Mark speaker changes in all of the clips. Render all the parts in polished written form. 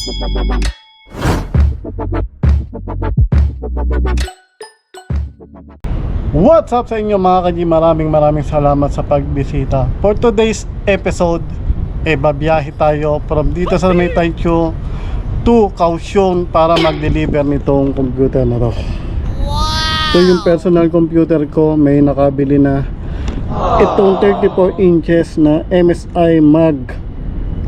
Speaker 1: What's up sa inyo mga kaji? Maraming salamat sa pagbisita. For today's episode, babiyahe tayo from dito sa May Taichung to Kaohsiung para mag-deliver nitong computer na to. Ito yung personal computer ko. May nakabili na itong 34 inches na MSI Mag.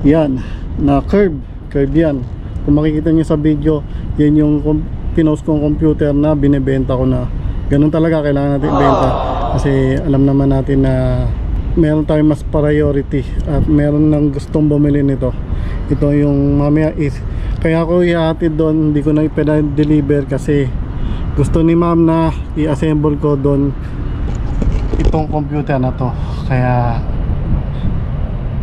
Speaker 1: Yan, na curve yan. Kung makikita nyo sa video, yan yung pinost kong computer na binibenta ko na. Ganun talaga, kailangan natin ibenta kasi alam naman natin na meron tayong mas priority at meron nang gustong bumili nito. Ito yung mamaya is kaya ko ihatid doon, hindi ko na ipina-deliver kasi gusto ni ma'am na i-assemble ko doon itong computer na to. Kaya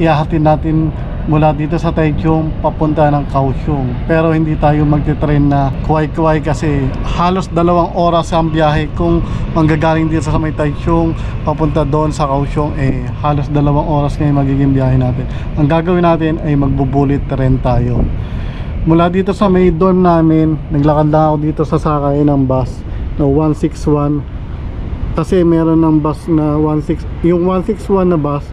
Speaker 1: ihahatid natin mula dito sa Taichung papunta ng Kaohsiung, pero hindi tayo magte-train na kuway-kuway kasi halos 2 oras ang biyahe. Kung manggagaling dito sa May Taichung papunta doon sa Kaohsiung, halos 2 oras ngayon magiging biyahe natin. Ang gagawin natin ay magbubulit train tayo mula dito sa may dorm namin. Naglakad lang ako dito sa sakay ng bus na 161 kasi meron ng bus na 161 na bus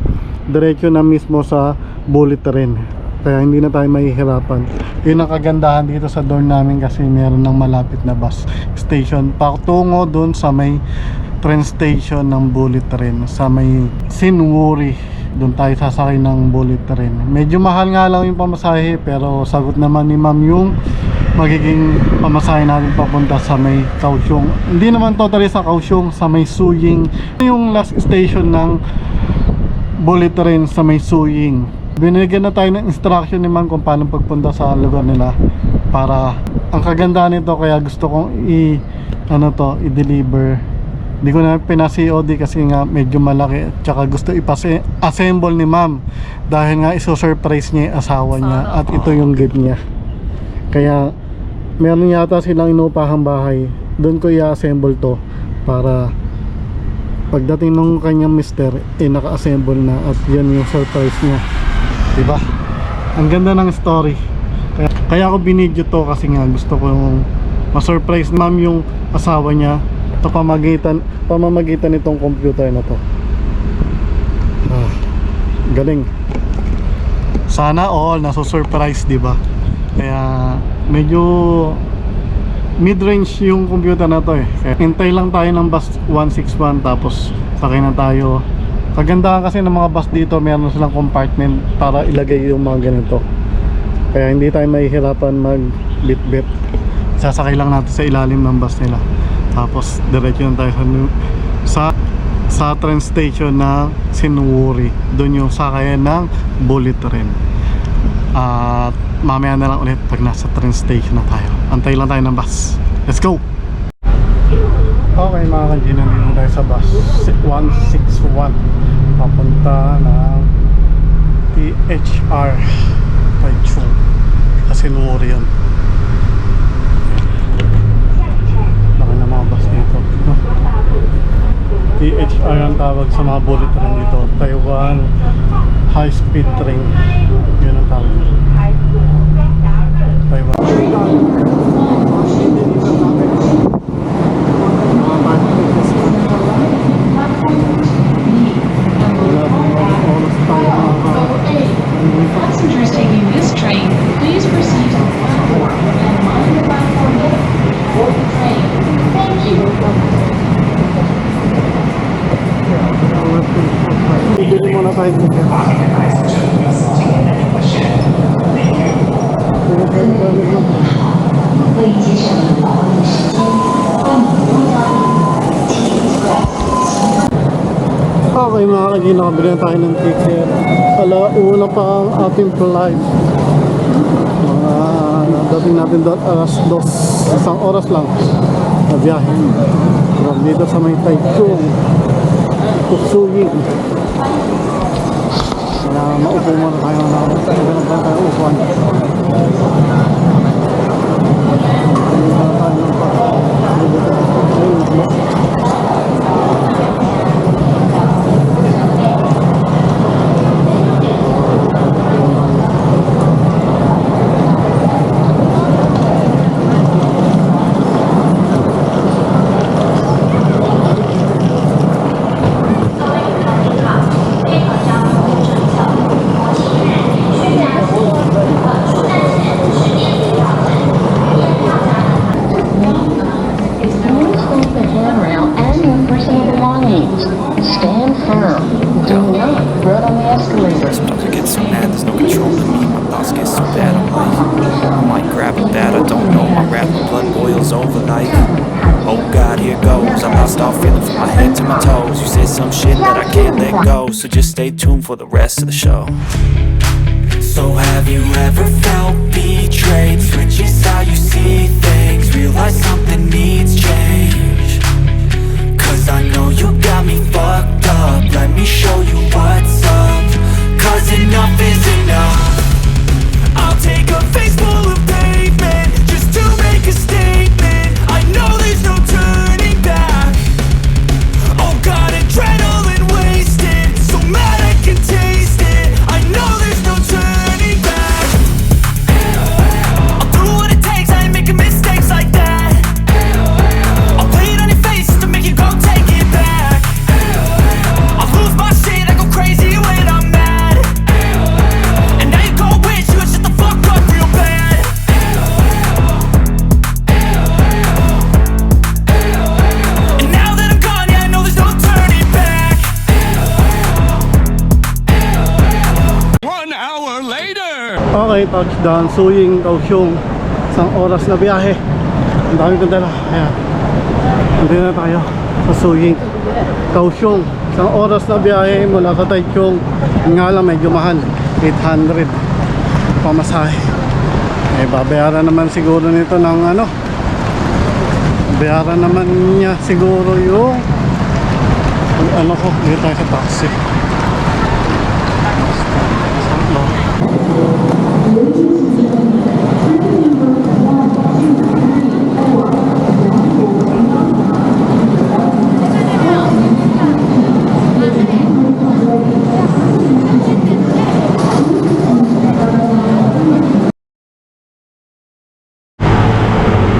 Speaker 1: diretso na mismo sa bullet train, kaya hindi na tayo mahihirapan. Yun ang kagandahan dito sa dorm namin kasi meron ng malapit na bus station patungo dun sa may train station ng bullet train sa may Sinwuri. Doon tayo sasakay ng bullet train. Medyo mahal nga lang yung pamasahe, pero sagot naman ni ma'am yung magiging pamasahe natin papunta sa may Kaohsiung. Hindi naman totally sa Kaohsiung, sa may Suying. Yung last station ng bullet train sa may Suying. Binigyan na tayo ng instruction ni ma'am kung paano pagpunta sa lugar nila. Para ang kagandahan nito, kaya gusto kong i-deliver. Hindi ko na pina-COD kasi nga medyo malaki, at saka gusto ipasa-assemble ni ma'am dahil nga iso-surprise niya yung asawa niya at ito yung gift niya. Kaya meron yata silang inupahang bahay, doon ko i-assemble to para pagdating ng kanyang mister naka-assemble na at yan yung surprise niya, diba? Ang ganda ng story. Kaya ako binidyo to kasi nga gusto ko ma-surprise ma'am yung asawa niya sa pamamagitan nitong computer na to. Galing. Sana all nasusurprise, diba? Kaya medyo mid-range yung computer na to Kaya hintay lang tayo ng bus 161 tapos sakay na tayo. Kagandahan kasi ng mga bus dito, meron silang compartment para ilagay yung mga ganito. Kaya hindi tayo mahihirapan mag-bit-bit. Sasakay lang natin sa ilalim ng bus nila. Tapos diretso na tayo sa train station na Sinwuri. Doon yung sakayan ng bullet train. At mamaya na lang ulit pag nasa train station na tayo. Antay lang tayo ng bus. Let's go! Okay mga kanji, nandito tayo sa bus 161 papunta ng THR Taichung. Kasi Sinwuri yun. Laki na mga bus dito. THR ang tawag sa mga bullet train dito. Taiwan High Speed Train. Yun ang tawag. Taiwan.
Speaker 2: Passengers taking this train, please proceed to the platform and mind the platform for the train. Thank you.
Speaker 1: Bili mo na tayo dito. Okay mga kagi, nakabili na tayo ng ticket. Alauna pa ang ating flight. Dating natin doon alas 2, isang oras lang na biyahe from dito sa may Taichung to Suying. Kaya maupo muna tayo na ganun pa tayo upuan.
Speaker 3: Sometimes I get so mad, there's no control to me. My thoughts get so bad, I might grab a bat, I don't know. My wrath, my blood boils over like, oh God, here goes. I lost all feeling from my head to my toes. You said some shit that I can't let go, so just stay tuned for the rest of the show. So have you ever felt betrayed? Switches how you see things, realize something needs change. Cause I know you got me fucked up, let me show you what's up. Cause enough is enough. I'll take a face full of pavement just to make a statement. I know there's no turning back. Oh God, adrenaline wasted, so mad I can taste it. I know there's no turning back. I'll do what it takes, I ain't making mistakes like that. I'll play it on your face to make you go take it back. I'll lose my shit, I go crazy when I'm mad. And now you go wish you would shut the fuck up real bad. And now that I'm gone, yeah, I know there's no turning back.
Speaker 4: 1 hour later!
Speaker 1: Okay, touchdown, Suying, Kaohsiung. Isang oras na biyahe. Ang dami kong dala. Ayan. Nandito na tayo sa Suying, Kaohsiung. Isang oras na biyahe mula sa Taichung. Yun nga lang, medyo mahal. 800 pamasahe. Eh, babayaran naman siguro nito ng ano. Bayaran naman niya siguro yung ano ko, dito tayo sa taxi.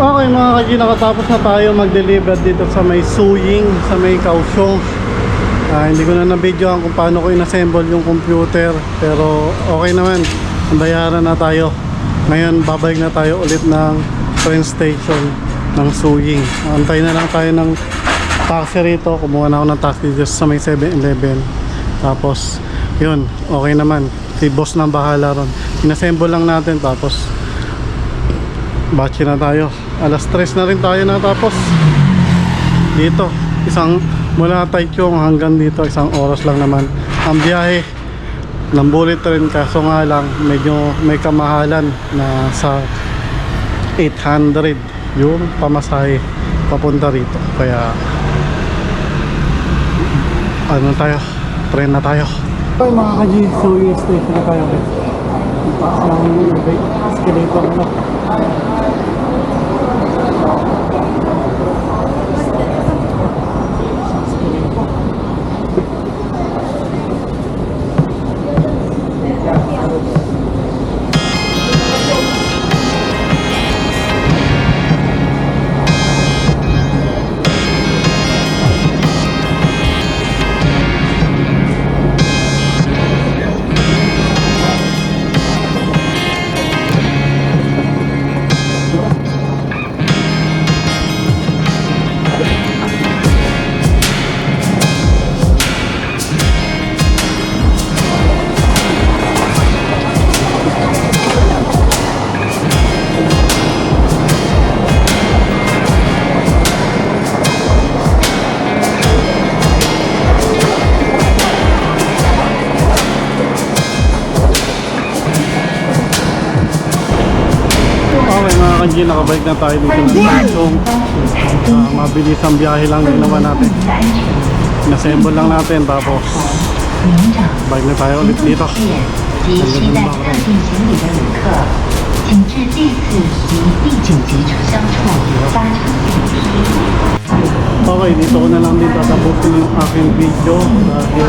Speaker 1: Okay mga kaji, nakatapos na tayo mag-deliver dito sa may Suying, sa may Kaohsiung. Hindi ko na na-videoan kung paano ko inassemble yung computer, pero okay naman, bayaran na tayo. Ngayon babalik na tayo ulit ng train station ng Suying. Antay na lang tayo ng taxi rito. Kumuha na ako ng taxi just sa may 7-Eleven. Tapos yun, okay naman, si boss na bahala ron. Inassemble lang natin, tapos batch na tayo. Alas 3 na rin tayo natapos dito. Mula Taichung hanggang dito, isang oras lang naman ang biyahe ng bullet train. Kaso nga lang, medyo may kamahalan na sa 800 yung pamasahe papunta rito. Kaya ano tayo, train na tayo. Okay mga kaji, Suying station na tayo. Taas ng escalator na. Kanji, nakabalik na tayo dito ng Taichung. Mabilis ang biyahe lang ginawa natin. Inassemble lang natin, tapos balik na tayo ulit dito.
Speaker 5: 及携带特定行李的旅客，请至第4及第9节车厢处搭乘电梯。
Speaker 1: Okay, dito ko na lang din tatapusin yung aking video dahil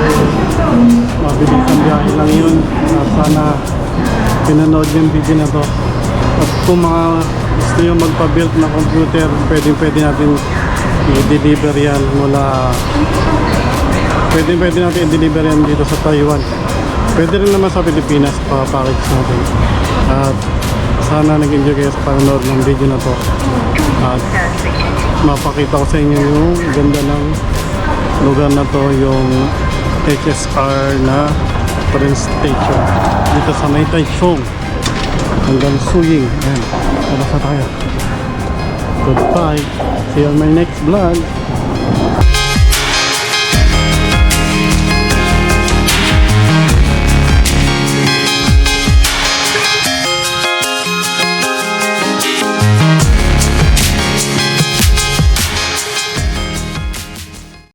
Speaker 1: mabilis ang biyahe lang yun. Sana pinanood yung video na to. At kung mga gusto nyo magpa-build na computer, pwede natin i-deliver yan mula pwede natin i-deliver yan dito sa Taiwan. Pwede rin naman sa Pilipinas, pa-package natin. At sana nag-enjoy kayo sa panonood ng video na to. At mapakita ko sa inyo yung ganda ng lugar na to, yung HSR na train station dito sa may Taichung hanggang Suying. Ayan, labas na tayo. Goodbye, see you on my next vlog.